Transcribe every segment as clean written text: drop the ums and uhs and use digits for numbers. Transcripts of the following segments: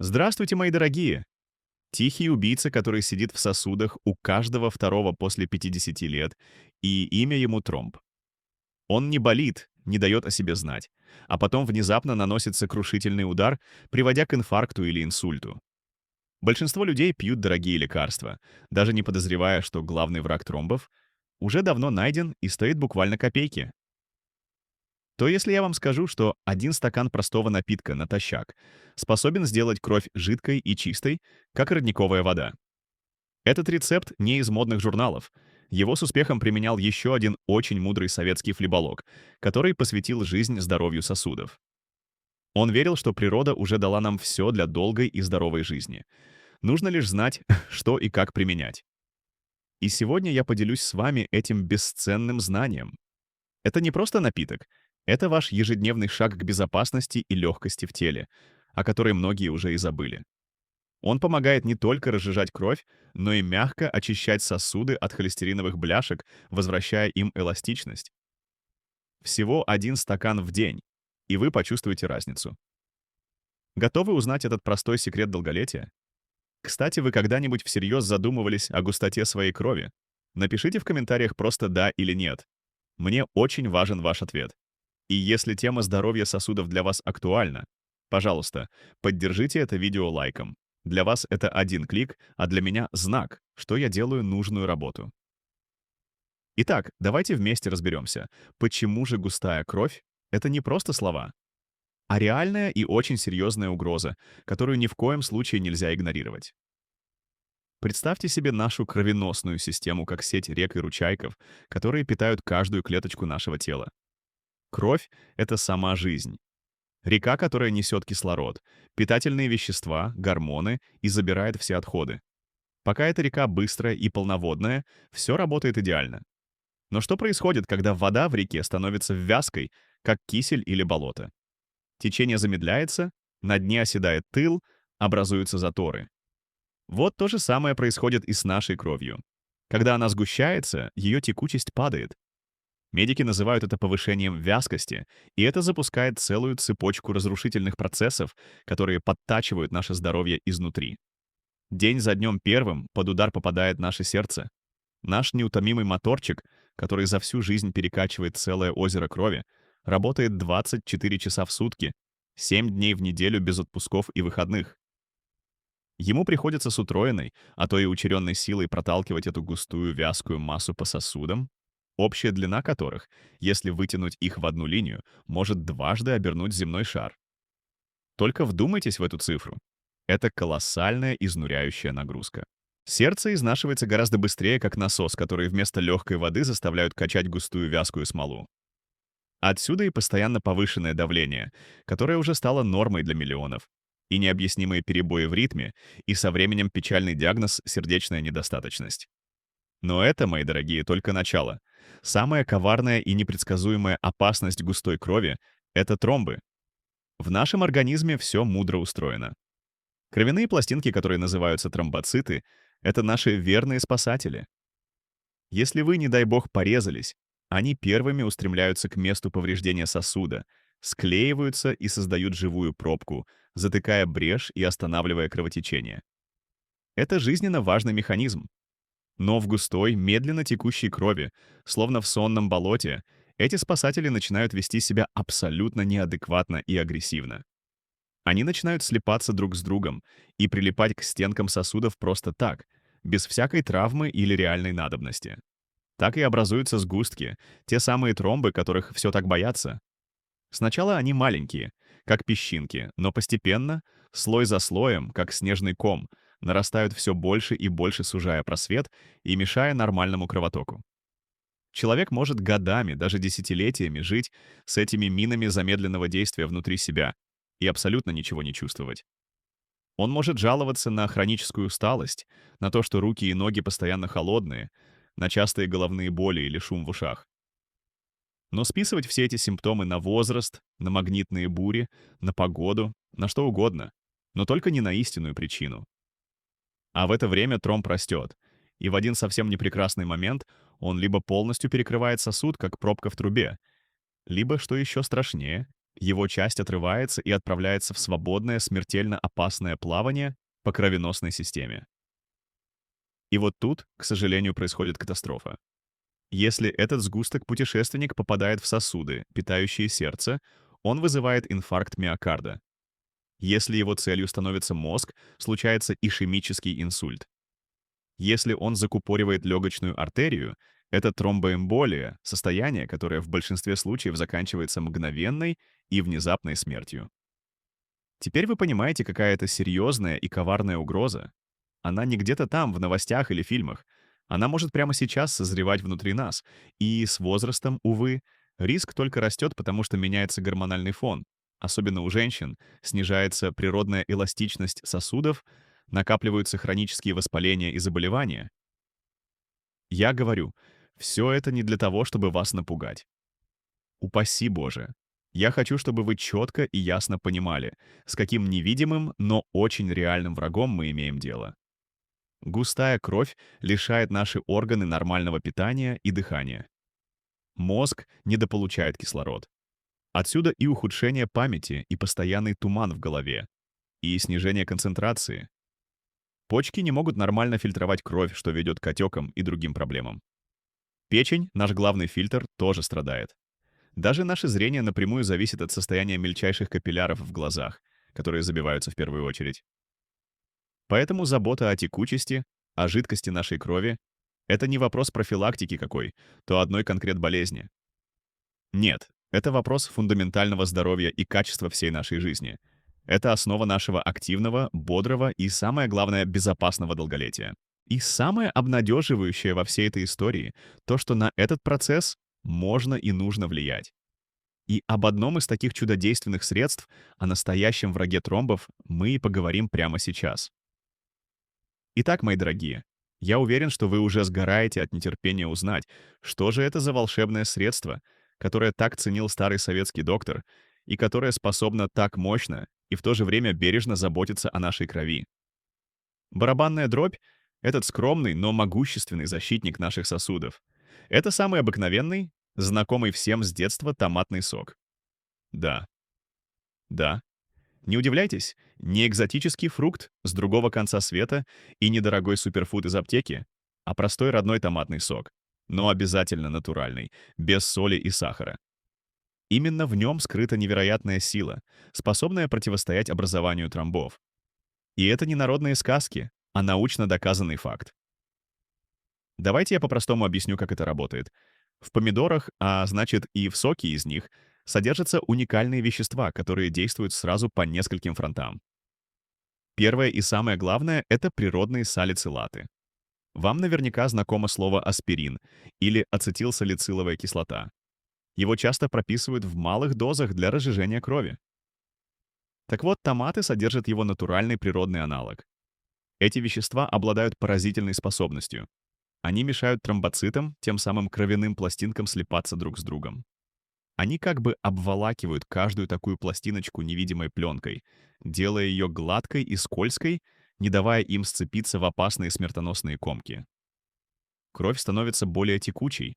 Здравствуйте, мои дорогие! Тихий убийца, который сидит в сосудах у каждого второго после 50 лет, и имя ему тромб. Он не болит, не дает о себе знать, а потом внезапно наносит сокрушительный удар, приводя к инфаркту или инсульту. Большинство людей пьют дорогие лекарства, даже не подозревая, что главный враг тромбов уже давно найден и стоит буквально копейки. То если я вам скажу, что один стакан простого напитка натощак способен сделать кровь жидкой и чистой, как родниковая вода. Этот рецепт не из модных журналов. Его с успехом применял еще один очень мудрый советский флеболог, который посвятил жизнь здоровью сосудов. Он верил, что природа уже дала нам все для долгой и здоровой жизни. Нужно лишь знать, что и как применять. И сегодня я поделюсь с вами этим бесценным знанием. Это не просто напиток. Это ваш ежедневный шаг к безопасности и легкости в теле, о которой многие уже и забыли. Он помогает не только разжижать кровь, но и мягко очищать сосуды от холестериновых бляшек, возвращая им эластичность. Всего один стакан в день, и вы почувствуете разницу. Готовы узнать этот простой секрет долголетия? Кстати, вы когда-нибудь всерьез задумывались о густоте своей крови? Напишите в комментариях просто «да» или «нет». Мне очень важен ваш ответ. И если тема здоровья сосудов для вас актуальна, пожалуйста, поддержите это видео лайком. Для вас это один клик, а для меня знак, что я делаю нужную работу. Итак, давайте вместе разберемся, почему же густая кровь — это не просто слова, а реальная и очень серьезная угроза, которую ни в коем случае нельзя игнорировать. Представьте себе нашу кровеносную систему как сеть рек и ручайков, которые питают каждую клеточку нашего тела. Кровь — это сама жизнь. Река, которая несет кислород, питательные вещества, гормоны и забирает все отходы. Пока эта река быстрая и полноводная, все работает идеально. Но что происходит, когда вода в реке становится вязкой, как кисель или болото? Течение замедляется, на дне оседает тыл, образуются заторы. Вот то же самое происходит и с нашей кровью. Когда она сгущается, ее текучесть падает. Медики называют это повышением вязкости, и это запускает целую цепочку разрушительных процессов, которые подтачивают наше здоровье изнутри. День за днем первым под удар попадает наше сердце. Наш неутомимый моторчик, который за всю жизнь перекачивает целое озеро крови, работает 24 часа в сутки, 7 дней в неделю без отпусков и выходных. Ему приходится с утроенной, а то и учеренной силой проталкивать эту густую вязкую массу по сосудам, общая длина которых, если вытянуть их в одну линию, может дважды обернуть земной шар. Только вдумайтесь в эту цифру. Это колоссальная изнуряющая нагрузка. Сердце изнашивается гораздо быстрее, как насос, который вместо легкой воды заставляют качать густую вязкую смолу. Отсюда и постоянно повышенное давление, которое уже стало нормой для миллионов, и необъяснимые перебои в ритме, и со временем печальный диагноз — сердечная недостаточность. Но это, мои дорогие, только начало. Самая коварная и непредсказуемая опасность густой крови — это тромбы. В нашем организме все мудро устроено. Кровяные пластинки, которые называются тромбоциты, это наши верные спасатели. Если вы, не дай бог, порезались, они первыми устремляются к месту повреждения сосуда, склеиваются и создают живую пробку, затыкая брешь и останавливая кровотечение. Это жизненно важный механизм. Но в густой, медленно текущей крови, словно в сонном болоте, эти спасатели начинают вести себя абсолютно неадекватно и агрессивно. Они начинают слипаться друг с другом и прилипать к стенкам сосудов просто так, без всякой травмы или реальной надобности. Так и образуются сгустки, те самые тромбы, которых все так боятся. Сначала они маленькие, как песчинки, но постепенно, слой за слоем, как снежный ком, нарастают все больше и больше, сужая просвет и мешая нормальному кровотоку. Человек может годами, даже десятилетиями жить с этими минами замедленного действия внутри себя и абсолютно ничего не чувствовать. Он может жаловаться на хроническую усталость, на то, что руки и ноги постоянно холодные, на частые головные боли или шум в ушах. Но списывать все эти симптомы на возраст, на магнитные бури, на погоду, на что угодно, но только не на истинную причину. А в это время тромб растет, и в один совсем непрекрасный момент он либо полностью перекрывает сосуд, как пробка в трубе, либо, что еще страшнее, его часть отрывается и отправляется в свободное, смертельно опасное плавание по кровеносной системе. И вот тут, к сожалению, происходит катастрофа. Если этот сгусток-путешественник попадает в сосуды, питающие сердце, он вызывает инфаркт миокарда. Если его целью становится мозг, случается ишемический инсульт. Если он закупоривает легочную артерию, это тромбоэмболия, состояние, которое в большинстве случаев заканчивается мгновенной и внезапной смертью. Теперь вы понимаете, какая это серьезная и коварная угроза. Она не где-то там, в новостях или фильмах. Она может прямо сейчас созревать внутри нас. И с возрастом, увы, риск только растет, потому что меняется гормональный фон. Особенно у женщин снижается природная эластичность сосудов, накапливаются хронические воспаления и заболевания. Я говорю, все это не для того, чтобы вас напугать. Упаси Боже. Я хочу, чтобы вы четко и ясно понимали, с каким невидимым, но очень реальным врагом мы имеем дело. Густая кровь лишает наши органы нормального питания и дыхания. Мозг недополучает кислород. Отсюда и ухудшение памяти, и постоянный туман в голове, и снижение концентрации. Почки не могут нормально фильтровать кровь, что ведет к отекам и другим проблемам. Печень, наш главный фильтр, тоже страдает. Даже наше зрение напрямую зависит от состояния мельчайших капилляров в глазах, которые забиваются в первую очередь. Поэтому забота о текучести, о жидкости нашей крови — это не вопрос профилактики какой, то одной конкрет болезни. Нет, это вопрос фундаментального здоровья и качества всей нашей жизни. Это основа нашего активного, бодрого и, самое главное, безопасного долголетия. И самое обнадеживающее во всей этой истории — то, что на этот процесс можно и нужно влиять. И об одном из таких чудодейственных средств, о настоящем враге тромбов, мы и поговорим прямо сейчас. Итак, мои дорогие, я уверен, что вы уже сгораете от нетерпения узнать, что же это за волшебное средство, которое так ценил старый советский доктор и которое способно так мощно и в то же время бережно заботиться о нашей крови. Барабанная дробь — этот скромный, но могущественный защитник наших сосудов. Это самый обыкновенный, знакомый всем с детства томатный сок. Да. Да. Не удивляйтесь, не экзотический фрукт с другого конца света и недорогой суперфуд из аптеки, а простой родной томатный сок, но обязательно натуральный, без соли и сахара. Именно в нем скрыта невероятная сила, способная противостоять образованию тромбов. И это не народные сказки, а научно доказанный факт. Давайте я по-простому объясню, как это работает. В помидорах, а значит и в соке из них, содержатся уникальные вещества, которые действуют сразу по нескольким фронтам. Первое и самое главное — это природные салицилаты. Вам наверняка знакомо слово аспирин или ацетилсалициловая кислота. Его часто прописывают в малых дозах для разжижения крови. Так вот, томаты содержат его натуральный природный аналог. Эти вещества обладают поразительной способностью. Они мешают тромбоцитам, тем самым кровяным пластинкам, слипаться друг с другом. Они как бы обволакивают каждую такую пластиночку невидимой пленкой, делая ее гладкой и скользкой, не давая им сцепиться в опасные смертоносные комки. Кровь становится более текучей.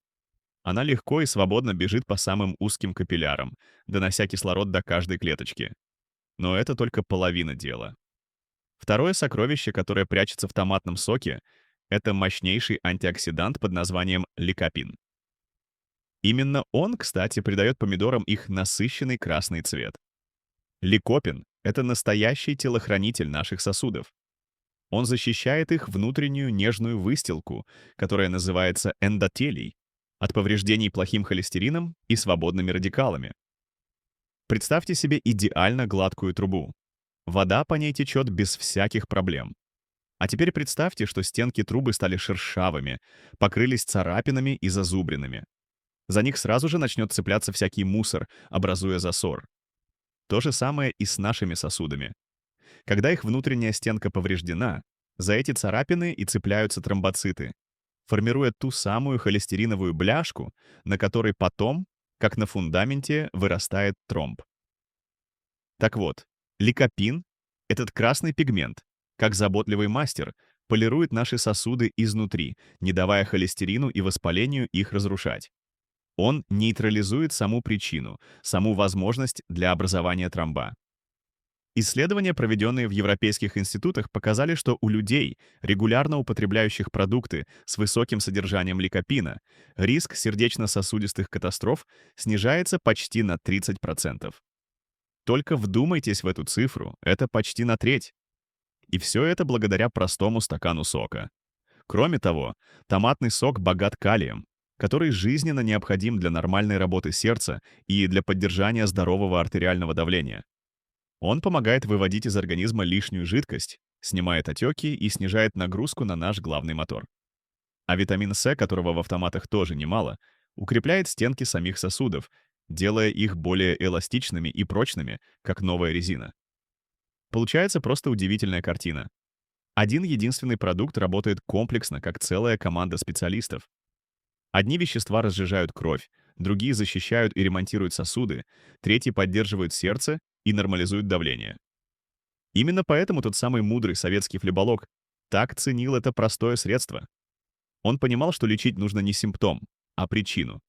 Она легко и свободно бежит по самым узким капиллярам, донося кислород до каждой клеточки. Но это только половина дела. Второе сокровище, которое прячется в томатном соке, это мощнейший антиоксидант под названием ликопин. Именно он, кстати, придает помидорам их насыщенный красный цвет. Ликопин — это настоящий телохранитель наших сосудов. Он защищает их внутреннюю нежную выстилку, которая называется эндотелий, от повреждений плохим холестерином и свободными радикалами. Представьте себе идеально гладкую трубу. Вода по ней течет без всяких проблем. А теперь представьте, что стенки трубы стали шершавыми, покрылись царапинами и зазубринами. За них сразу же начнет цепляться всякий мусор, образуя засор. То же самое и с нашими сосудами. Когда их внутренняя стенка повреждена, за эти царапины и цепляются тромбоциты, формируя ту самую холестериновую бляшку, на которой потом, как на фундаменте, вырастает тромб. Так вот, ликопин, этот красный пигмент, как заботливый мастер, полирует наши сосуды изнутри, не давая холестерину и воспалению их разрушать. Он нейтрализует саму причину, саму возможность для образования тромба. Исследования, проведенные в европейских институтах, показали, что у людей, регулярно употребляющих продукты с высоким содержанием ликопина, риск сердечно-сосудистых катастроф снижается почти на 30%. Только вдумайтесь в эту цифру, это почти на треть. И все это благодаря простому стакану сока. Кроме того, томатный сок богат калием, который жизненно необходим для нормальной работы сердца и для поддержания здорового артериального давления. Он помогает выводить из организма лишнюю жидкость, снимает отеки и снижает нагрузку на наш главный мотор. А витамин С, которого в автоматах тоже немало, укрепляет стенки самих сосудов, делая их более эластичными и прочными, как новая резина. Получается просто удивительная картина. Один единственный продукт работает комплексно, как целая команда специалистов. Одни вещества разжижают кровь, другие защищают и ремонтируют сосуды, третьи поддерживают сердце и нормализуют давление. Именно поэтому тот самый мудрый советский флеболог так ценил это простое средство. Он понимал, что лечить нужно не симптом, а причину.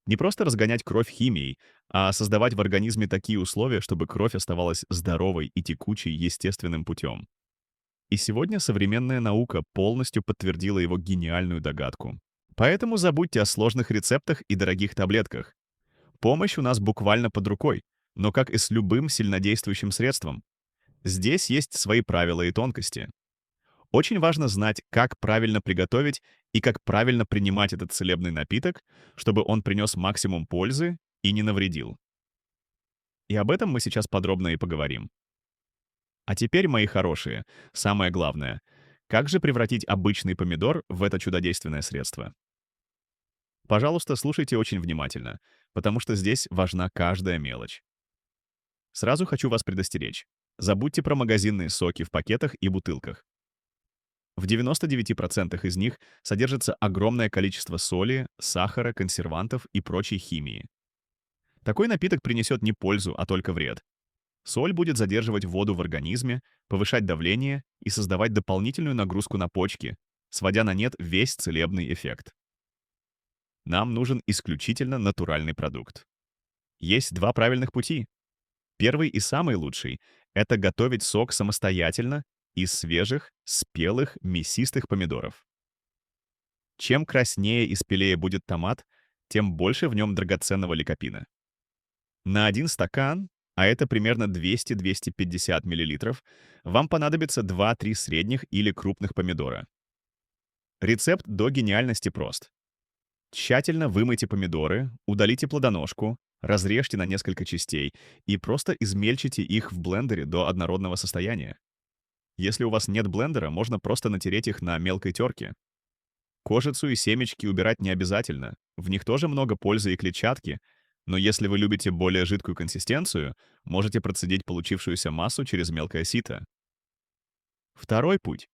Не просто разгонять кровь химией, а создавать в организме такие условия, чтобы кровь оставалась здоровой и текучей естественным путем. И сегодня современная наука полностью подтвердила его гениальную догадку. Поэтому забудьте о сложных рецептах и дорогих таблетках. Помощь у нас буквально под рукой, но как и с любым сильнодействующим средством. Здесь есть свои правила и тонкости. Очень важно знать, как правильно приготовить и как правильно принимать этот целебный напиток, чтобы он принес максимум пользы и не навредил. И об этом мы сейчас подробно и поговорим. А теперь, мои хорошие, самое главное. Как же превратить обычный помидор в это чудодейственное средство? Пожалуйста, слушайте очень внимательно, потому что здесь важна каждая мелочь. Сразу хочу вас предостеречь. Забудьте про магазинные соки в пакетах и бутылках. В 99% из них содержится огромное количество соли, сахара, консервантов и прочей химии. Такой напиток принесет не пользу, а только вред. Соль будет задерживать воду в организме, повышать давление и создавать дополнительную нагрузку на почки, сводя на нет весь целебный эффект. Нам нужен исключительно натуральный продукт. Есть два правильных пути. Первый и самый лучший — это готовить сок самостоятельно из свежих, спелых, мясистых помидоров. Чем краснее и спелее будет томат, тем больше в нем драгоценного ликопина. На один стакан, а это примерно 200-250 мл, вам понадобится 2-3 средних или крупных помидора. Рецепт до гениальности прост. Тщательно вымойте помидоры, удалите плодоножку, разрежьте на несколько частей и просто измельчите их в блендере до однородного состояния. Если у вас нет блендера, можно просто натереть их на мелкой терке. Кожицу и семечки убирать не обязательно, в них тоже много пользы и клетчатки, но если вы любите более жидкую консистенцию, можете процедить получившуюся массу через мелкое сито. Второй путь.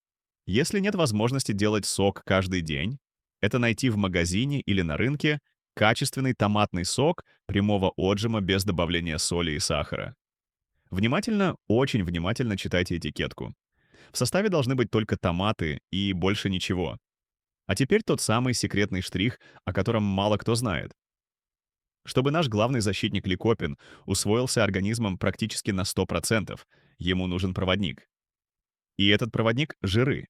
Если нет возможности делать сок каждый день, это найти в магазине или на рынке качественный томатный сок прямого отжима без добавления соли и сахара. Внимательно, очень внимательно читайте этикетку. В составе должны быть только томаты и больше ничего. А теперь тот самый секретный штрих, о котором мало кто знает. Чтобы наш главный защитник ликопин усвоился организмом практически на 100%, ему нужен проводник. И этот проводник — жиры.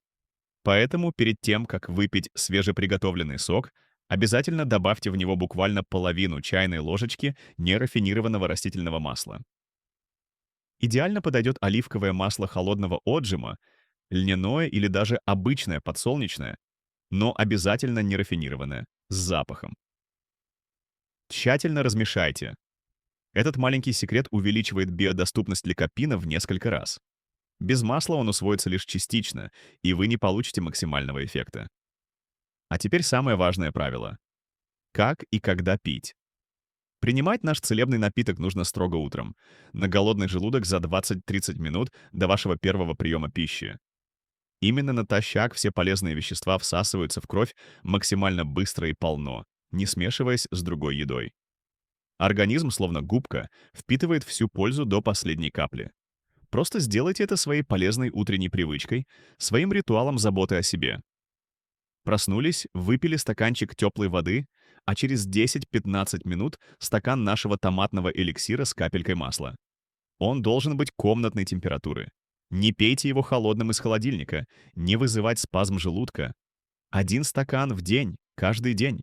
Поэтому перед тем, как выпить свежеприготовленный сок, обязательно добавьте в него буквально половину чайной ложечки нерафинированного растительного масла. Идеально подойдет оливковое масло холодного отжима, льняное или даже обычное подсолнечное, но обязательно нерафинированное, с запахом. Тщательно размешайте. Этот маленький секрет увеличивает биодоступность ликопина в несколько раз. Без масла он усвоится лишь частично, и вы не получите максимального эффекта. А теперь самое важное правило. Как и когда пить? Принимать наш целебный напиток нужно строго утром, на голодный желудок за 20-30 минут до вашего первого приема пищи. Именно натощак все полезные вещества всасываются в кровь максимально быстро и полно, не смешиваясь с другой едой. Организм, словно губка, впитывает всю пользу до последней капли. Просто сделайте это своей полезной утренней привычкой, своим ритуалом заботы о себе. Проснулись, выпили стаканчик теплой воды, а через 10-15 минут стакан нашего томатного эликсира с капелькой масла. Он должен быть комнатной температуры. Не пейте его холодным из холодильника, не вызывать спазм желудка. 1 стакан в день, каждый день.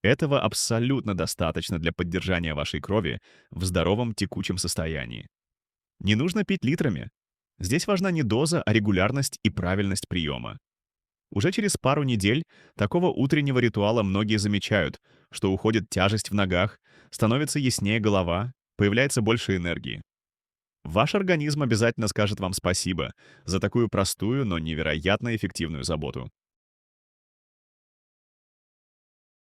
Этого абсолютно достаточно для поддержания вашей крови в здоровом текучем состоянии. Не нужно пить литрами. Здесь важна не доза, а регулярность и правильность приема. Уже через пару недель такого утреннего ритуала многие замечают, что уходит тяжесть в ногах, становится яснее голова, появляется больше энергии. Ваш организм обязательно скажет вам спасибо за такую простую, но невероятно эффективную заботу.